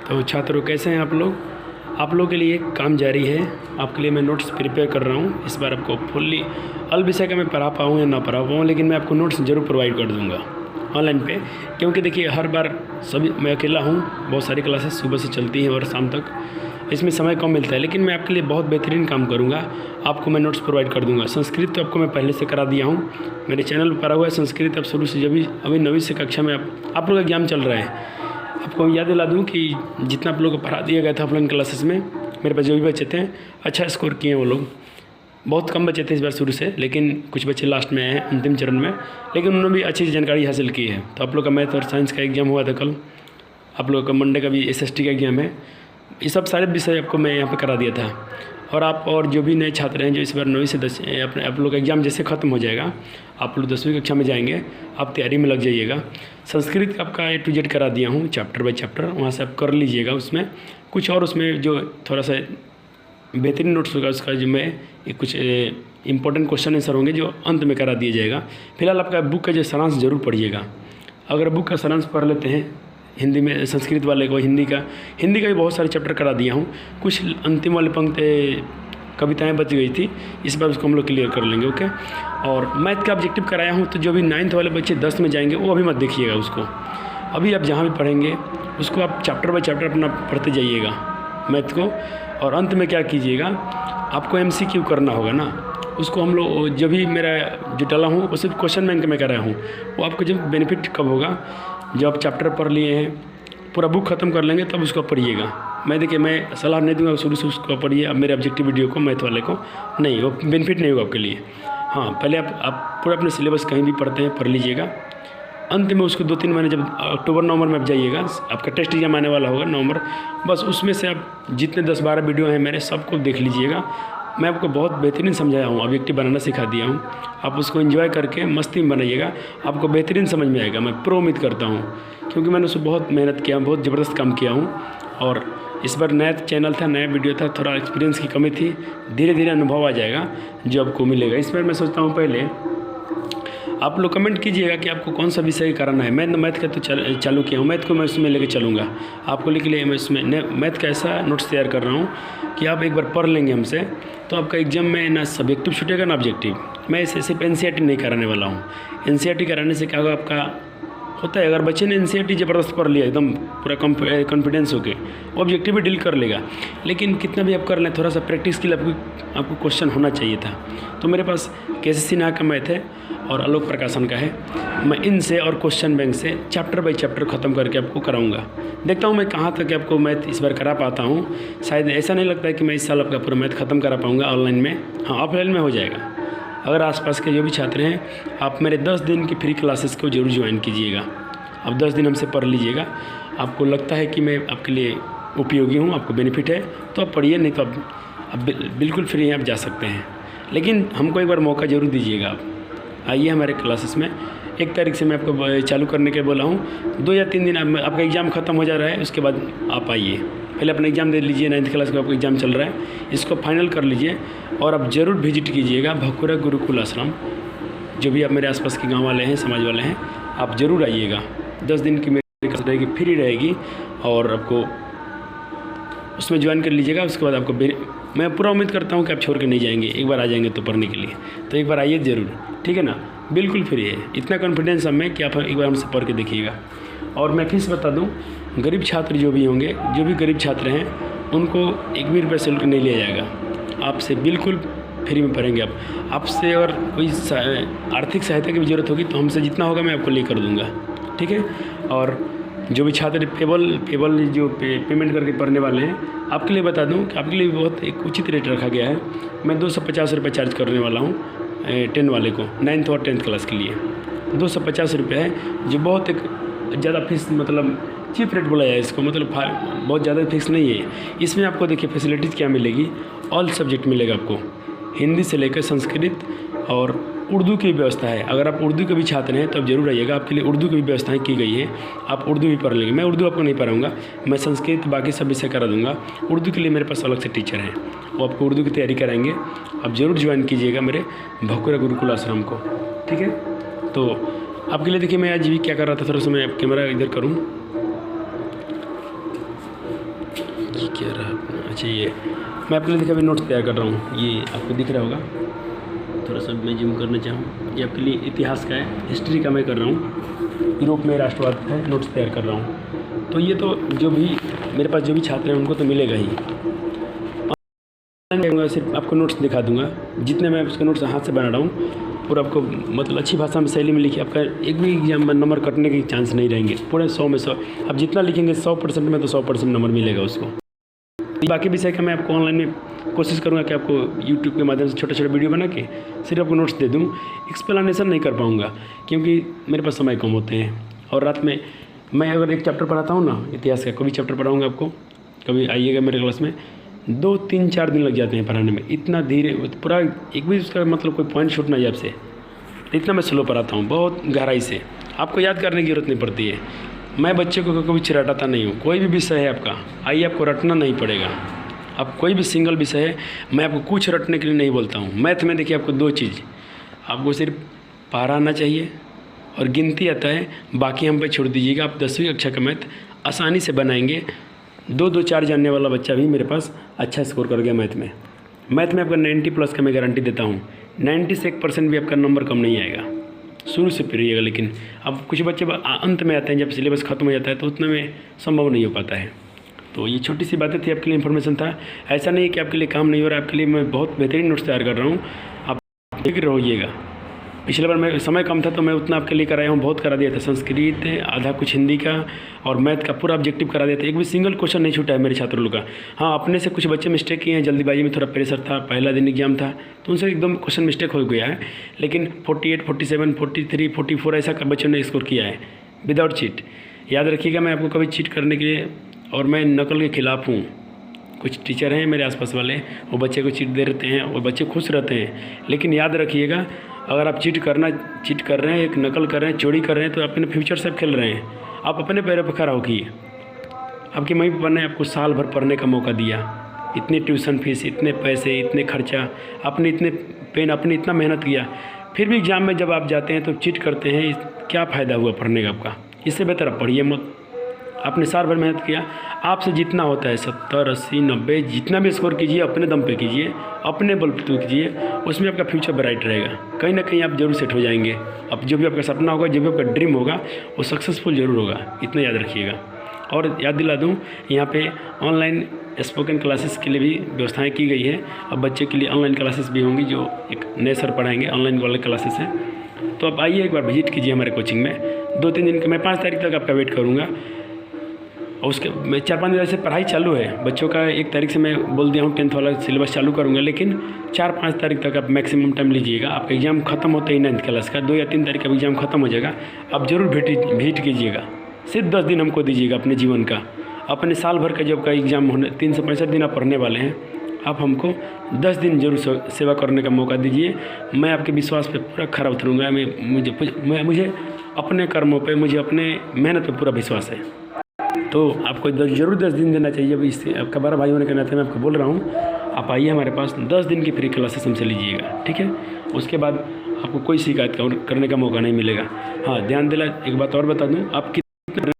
तो छात्रों कैसे हैं आप लोग। आप लोगों के लिए काम जारी है। आपके लिए मैं नोट्स प्रिपेयर कर रहा हूँ। इस बार आपको फुल्ली अल विषय का मैं पढ़ा पाऊँ या ना पढ़ा पाऊँ, लेकिन मैं आपको नोट्स ज़रूर प्रोवाइड कर दूँगा ऑनलाइन पे। क्योंकि देखिए हर बार सभी मैं अकेला हूँ, बहुत सारी क्लासेस सुबह से चलती हैं और शाम तक, इसमें समय कम मिलता है। लेकिन मैं आपके लिए बहुत बेहतरीन काम करूँगा। आपको मैं नोट्स प्रोवाइड कर दूँगा। संस्कृत तो आपको मैं पहले से करा दिया हूँ, मेरे चैनल पर पढ़ा हुआ है संस्कृत। अब शुरू से जब अभी 9वीं से कक्षा में आप लोग का एग्जाम चल रहा है। आपको याद दिला दूँ कि जितना आप लोगों को पढ़ा दिया गया था ऑफलाइन क्लासेस में, मेरे पास जो भी बच्चे थे अच्छा स्कोर किए हैं। वो लोग बहुत कम बच्चे थे इस बार शुरू से, लेकिन कुछ बच्चे लास्ट में आए हैं अंतिम चरण में, लेकिन उन्होंने भी अच्छी जानकारी हासिल की है। तो आप लोग का मैथ और साइंस का एग्जाम हुआ था कल, आप लोगों का मंडे का भी SST का एग्जाम है। ये सब सारे विषय आपको मैं यहाँ पे करा दिया था। और आप और जो भी नए छात्र हैं जो इस बार 9वीं से 10 अपने आप लोग का एग्ज़ाम जैसे ख़त्म हो जाएगा, आप लोग 10वीं कक्षा में जाएंगे, आप तैयारी में लग जाइएगा। संस्कृत आपका A to Z करा दिया हूँ चैप्टर बाय चैप्टर, वहाँ से आप कर लीजिएगा। उसमें कुछ और उसमें जो थोड़ा सा बेहतरीन नोट्स होगा उसका, जो मैं कुछ इंपॉर्टेंट क्वेश्चन आंसर होंगे जो अंत में करा दिया जाएगा। फिलहाल आपका बुक का जो सारांश ज़रूर पढ़िएगा। अगर बुक का सारांश पढ़ लेते हैं हिंदी में, संस्कृत वाले को हिंदी का भी बहुत सारे चैप्टर करा दिया हूँ। कुछ अंतिम वाले पंक्ति कविताएं बच गई थी, इस बार उसको हम लोग क्लियर कर लेंगे। ओके। और मैथ का ऑब्जेक्टिव कराया हूँ, तो जो भी 9th वाले बच्चे 10 में जाएंगे वो अभी मत देखिएगा उसको। अभी आप जहाँ भी पढ़ेंगे उसको आप चैप्टर बाय चैप्टर अपना पढ़ते जाइएगा मैथ को। और अंत में क्या कीजिएगा, आपको MCQ करना होगा ना, उसको हम लोग जब भी मेरा जो डाला हूँ वो सिर्फ क्वेश्चन बैंक में कराया हूँ। वो आपको जब बेनिफिट कब होगा, जब आप चैप्टर पढ़ लिए हैं, पूरा बुक ख़त्म कर लेंगे, तब उसको पढ़िएगा। मैं सलाह नहीं दूंगा शुरू से उसको पढ़िए। अब मेरे ऑब्जेक्टिव वीडियो को मैथ वाले को नहीं, वो बेनिफिट नहीं होगा आपके लिए। हाँ, पहले आप पूरा अपने सिलेबस कहीं भी पढ़ते हैं पढ़ लीजिएगा। अंत में उसको 2-3 महीने जब अक्टूबर-नवंबर में आप जाइएगा, आपका टेस्ट एग्जाम आने वाला होगा नवंबर, बस उसमें से आप जितने 10-12 वीडियो हैं मेरे सबको देख लीजिएगा। मैं आपको बहुत बेहतरीन समझाया हूँ, ऑब्जेक्टिव बनाना सिखा दिया हूँ। आप उसको एंजॉय करके मस्ती में बनाइएगा, आपको बेहतरीन समझ में आएगा। मैं प्रो उम्मीद करता हूँ, क्योंकि मैंने उसमें बहुत मेहनत किया, बहुत ज़बरदस्त काम किया हूँ। और इस बार नया चैनल था, नया वीडियो था, थोड़ा एक्सपीरियंस की कमी थी। धीरे धीरे अनुभव आ जाएगा जो आपको मिलेगा। इस बार मैं सोचता हूँ पहले आप लोग कमेंट कीजिएगा कि आपको कौन सा विषय कराना है। मैं मैथ का तो चालू किया हूँ, मैथ को मैं उसमें लेके चलूँगा। आपको लेके लिए मैं उसमें मैथ का ऐसा नोट्स तैयार कर रहा हूँ कि आप एक बार पढ़ लेंगे हमसे, तो आपका एग्जाम में ना सब्जेक्टिव छूटेगा ना ऑब्जेक्टिव। मैं इसे सिर्फ NCERT नहीं कराने वाला हूँ। NCERT कराने से क्या होगा, आपका होता है अगर बच्चे ने NCERT ज़बरदस्त पढ़ लिया एकदम पूरा कॉन्फिडेंस होके, वो ऑब्जेक्टिव भी डील कर लेगा। लेकिन कितना भी आप कर लें, थोड़ा सा प्रैक्टिस के लिए आपको क्वेश्चन होना चाहिए था। तो मेरे पास KCC सिन्हा का मैथ है और आलोक प्रकाशन का है। मैं इनसे और क्वेश्चन बैंक से चैप्टर बाय चैप्टर ख़त्म करके आपको कराऊंगा। देखता हूँ मैं कहाँ तक आपको मैथ इस बार करा पाता हूँ। शायद ऐसा नहीं लगता है कि मैं इस साल आपका पूरा मैथ ख़त्म करा पाऊँगा ऑनलाइन में। हाँ, ऑफलाइन में हो जाएगा। अगर आसपास के जो भी छात्र हैं, आप मेरे 10 दिन की फ्री क्लासेस को जरूर ज्वाइन कीजिएगा। अब 10 दिन हमसे पढ़ लीजिएगा। आपको लगता है कि मैं आपके लिए उपयोगी हूँ, आपको बेनिफिट है, तो आप पढ़िए, नहीं तो अब बिल्कुल फ्री हैं, आप जा सकते हैं। लेकिन हमको एक बार मौका ज़रूर दीजिएगा। आप आइए हमारे क्लासेस में। 1 तारीख से मैं आपको चालू करने के बोला हूँ। 2 या 3 दिन आपका एग्ज़ाम ख़त्म हो जा रहा है, उसके बाद आप आइए। पहले अपना एग्ज़ाम दे लीजिए, 9th क्लास का आपका एग्ज़ाम चल रहा है, इसको फाइनल कर लीजिए। और आप ज़रूर विजिट कीजिएगा भकुरा गुरुकुल आश्रम। जो भी आप मेरे आसपास के गाँव वाले हैं, समाज वाले हैं, आप ज़रूर आइएगा। 10 दिन की मेरी क्लास रहेगी, फ्री रहेगी, और आपको उसमें ज्वाइन कर लीजिएगा। उसके बाद आपको मैं पूरा उम्मीद करता हूँ कि आप छोड़ के नहीं जाएंगे। एक बार आ जाएंगे तो पढ़ने के लिए, तो एक बार आइए ज़रूर, ठीक है ना। बिल्कुल फ्री है, इतना कॉन्फिडेंस हमें कि आप एक बार हमसे पढ़ के देखिएगा। और मैं फीस बता दूँ, गरीब छात्र जो भी होंगे, जो भी गरीब छात्र हैं, उनको 1 भी रुपये शुल्क नहीं लिया जाएगा। आपसे बिल्कुल फ्री में पढ़ेंगे। आपसे अगर कोई आर्थिक सहायता की भी ज़रूरत होगी तो हमसे जितना होगा मैं आपको ले कर दूँगा, ठीक है। और जो भी छात्र पेबल जो पेमेंट करके पढ़ने वाले हैं, आपके लिए बता दूं कि आपके लिए बहुत एक उचित रेट रखा गया है। मैं 250 रुपये चार्ज करने वाला हूं 10 वाले को, 9th और 10th क्लास के लिए 250 रुपये है, जो बहुत एक ज़्यादा फीस, मतलब चीप रेट बोला जाए इसको, मतलब बहुत ज़्यादा फीस नहीं है। इसमें आपको देखिए फैसिलिटीज़ क्या मिलेगी, ऑल सब्जेक्ट मिलेगा आपको, हिंदी से लेकर संस्कृत और उर्दू की व्यवस्था है। अगर आप उर्दू के भी छात्र हैं तो आप जरूर आइएगा, आपके लिए उर्दू की भी व्यवस्थाएं की गई है। आप उर्दू भी पढ़ लेंगे। मैं उर्दू आपको नहीं पढ़ाऊँगा, मैं संस्कृत बाकी सब विषय करा दूँगा। उर्दू के लिए मेरे पास अलग से टीचर हैं, वो आपको उर्दू की तैयारी कराएंगे। आप ज़रूर ज्वाइन कीजिएगा मेरे भकुरा गुरुकुल आश्रम को, ठीक है। तो आपके लिए देखिए मैं आज भी क्या कर रहा था, थोड़ा सा मैं कैमरा इधर करूँ। ये क्या रहा अपना? अच्छा, ये मैं आपके लिए देखिए अभी नोट्स तैयार कर रहा हूँ। ये आपको दिख रहा होगा, थोड़ा सा मैं जूम करना चाहूँ। ये आपके लिए इतिहास का है, हिस्ट्री का मैं कर रहा हूँ। यूरोप में राष्ट्रवाद है, नोट्स तैयार कर रहा हूँ। तो ये तो जो भी मेरे पास जो भी छात्र हैं उनको तो मिलेगा ही। सिर्फ आपको नोट्स दिखा दूंगा, जितने मैं उसके नोट्स हाथ से बना रहा हूँ, और आपको मतलब अच्छी भाषा में शैली में लिखिए। आपका एक भी एग्जाम में नंबर कटने के चांस नहीं रहेंगे। पूरे 100 में 100 आप जितना लिखेंगे 100% में तो 100% नंबर मिलेगा उसको। बाकी विषय का मैं आपको ऑनलाइन में कोशिश करूँगा कि आपको यूट्यूब के माध्यम से छोटे छोटे वीडियो बना के सिर्फ आपको नोट्स दे दूँ। एक्सप्लेनेशन नहीं कर पाऊँगा क्योंकि मेरे पास समय कम होते हैं। और रात में मैं अगर एक चैप्टर पढ़ाता हूँ ना, इतिहास का कोई चैप्टर पढ़ाऊँगा आपको, कभी आइएगा मेरे क्लास में, 2 3 4 दिन लग जाते हैं पढ़ाने में। इतना धीरे, पूरा एक भी उसका मतलब कोई पॉइंट छूट ना जाए आपसे, इतना मैं स्लो पढ़ाता हूँ, बहुत गहराई से। आपको याद करने की ज़रूरत नहीं पड़ती है। मैं बच्चे को कभी रटाता नहीं हूँ। कोई भी विषय है आपका, आइए आपको रटना नहीं पड़ेगा। अब कोई भी सिंगल विषय है, मैं आपको कुछ रटने के लिए नहीं बोलता हूँ। मैथ में देखिए आपको 2 चीज़, आपको सिर्फ पारा आना चाहिए और गिनती आता है, बाकी हम पे छोड़ दीजिएगा। आप 10वीं कक्षा का मैथ आसानी से बनाएंगे। 2 4 जानने वाला बच्चा भी मेरे पास अच्छा स्कोर कर गया मैथ में। मैथ में आपका 90+ का मैं गारंटी देता हूँ। 90 से 1% भी आपका नंबर कम नहीं आएगा। शुरू से पढ़िएगा, लेकिन अब कुछ बच्चे अंत में आते हैं, जब सिलेबस खत्म हो जाता है तो उतना में संभव नहीं हो पाता है। तो ये छोटी सी बातें थी, आपके लिए इन्फॉर्मेशन था। ऐसा नहीं कि आपके लिए काम नहीं हो रहा, आपके लिए मैं बहुत बेहतरीन नोट्स तैयार कर रहा हूँ। आप फिक्र रहिएगा। पिछले बार मैं समय कम था तो मैं उतना आपके लिए कराया हूँ, बहुत करा दिया था। संस्कृत, आधा कुछ हिंदी का और मैथ का पूरा ऑब्जेक्टिव करा दिया था। एक भी सिंगल क्वेश्चन नहीं छूटा है मेरे छात्र लोग का। हाँ, अपने से कुछ बच्चे मिस्टेक किए हैं, जल्दीबाजी में थोड़ा प्रेशर था, पहला दिन एग्जाम था तो उनसे एकदम क्वेश्चन मिस्टेक हो गया है। लेकिन 48, 47, 43, 44 ऐसा बच्चों ने स्कोर किया है विदाउट चीट। याद रखिएगा, मैं आपको कभी चीट करने के लिए और मैं नकल के खिलाफ़ हूँ। कुछ टीचर हैं मेरे आसपास वाले, वो बच्चे को चीट दे देते हैं और बच्चे खुश रहते हैं। लेकिन याद रखिएगा, अगर आप चीट कर रहे हैं, एक नकल कर रहे हैं, चोरी कर रहे हैं, तो अपने फ्यूचर से खेल रहे हैं। आप अपने पैरों पर खड़ा होइए। आपके मम्मी पापा ने आपको साल भर पढ़ने का मौका दिया, इतनी ट्यूशन फीस, इतने पैसे, इतने खर्चा, आपने इतने पेन, आपने इतना मेहनत किया, फिर भी एग्ज़ाम में जब आप जाते हैं तो चीट करते हैं। क्या फ़ायदा हुआ पढ़ने का आपका? इससे बेहतर आप पढ़िए मत। आपने साल भर मेहनत किया, आपसे जितना होता है 70, 80, 90 जितना भी स्कोर कीजिए, अपने दम पे कीजिए, अपने बल पे कीजिए, उसमें आपका फ्यूचर ब्राइट रहेगा। कहीं ना कहीं आप जरूर सेट हो जाएंगे। अब जो भी आपका सपना होगा, जो भी आपका ड्रीम होगा, वो सक्सेसफुल जरूर होगा, इतना याद रखिएगा। और याद दिला दूँ, यहाँ पे ऑनलाइन स्पोकन क्लासेस के लिए भी व्यवस्थाएँ की गई है। अब बच्चे के लिए ऑनलाइन क्लासेस भी होंगी, जो एक नए सर पढ़ाएँगे, ऑनलाइन वाले क्लासेस हैं। तो आप आइए, एक बार विजिट कीजिए हमारे कोचिंग में। 2-3 दिन का, मैं 5 तारीख तक आपका वेट करूँगा। और उसके मैं 4-5 दिन से पढ़ाई चालू है बच्चों का। 1 तारीख से मैं बोल दिया हूँ 10th वाला सिलेबस चालू करूँगा, लेकिन 4-5 तारीख तक आप मैक्सिमम टाइम लीजिएगा। आपका एग्ज़ाम खत्म होते ही 9th क्लास का 2 या 3 तारीख का एग्ज़ाम खत्म हो जाएगा। आप जरूर विजिट कीजिएगा। सिर्फ 10 दिन हमको दीजिएगा अपने जीवन का, अपने साल भर का जब का एग्ज़ाम होने 365 दिन आप पढ़ने वाले हैं। आप हमको 10 दिन जरूर सेवा करने का मौका दीजिए। मैं आपके विश्वास पे पूरा खरा उतरूँगा। मुझे अपने कर्मों पे, मुझे अपने मेहनत पे पूरा विश्वास है। तो आपको जरूर 10 दिन देना चाहिए। अभी इससे आपका बड़ा भाई होने के नाते मैं आपको बोल रहा हूँ, आप आइए हमारे पास, 10 दिन की फ्री क्लासेस हमसे लीजिएगा, ठीक है। उसके बाद आपको कोई शिकायत करने का मौका नहीं मिलेगा। हाँ, ध्यान दिला, एक बात और बता दूँ, आप कितने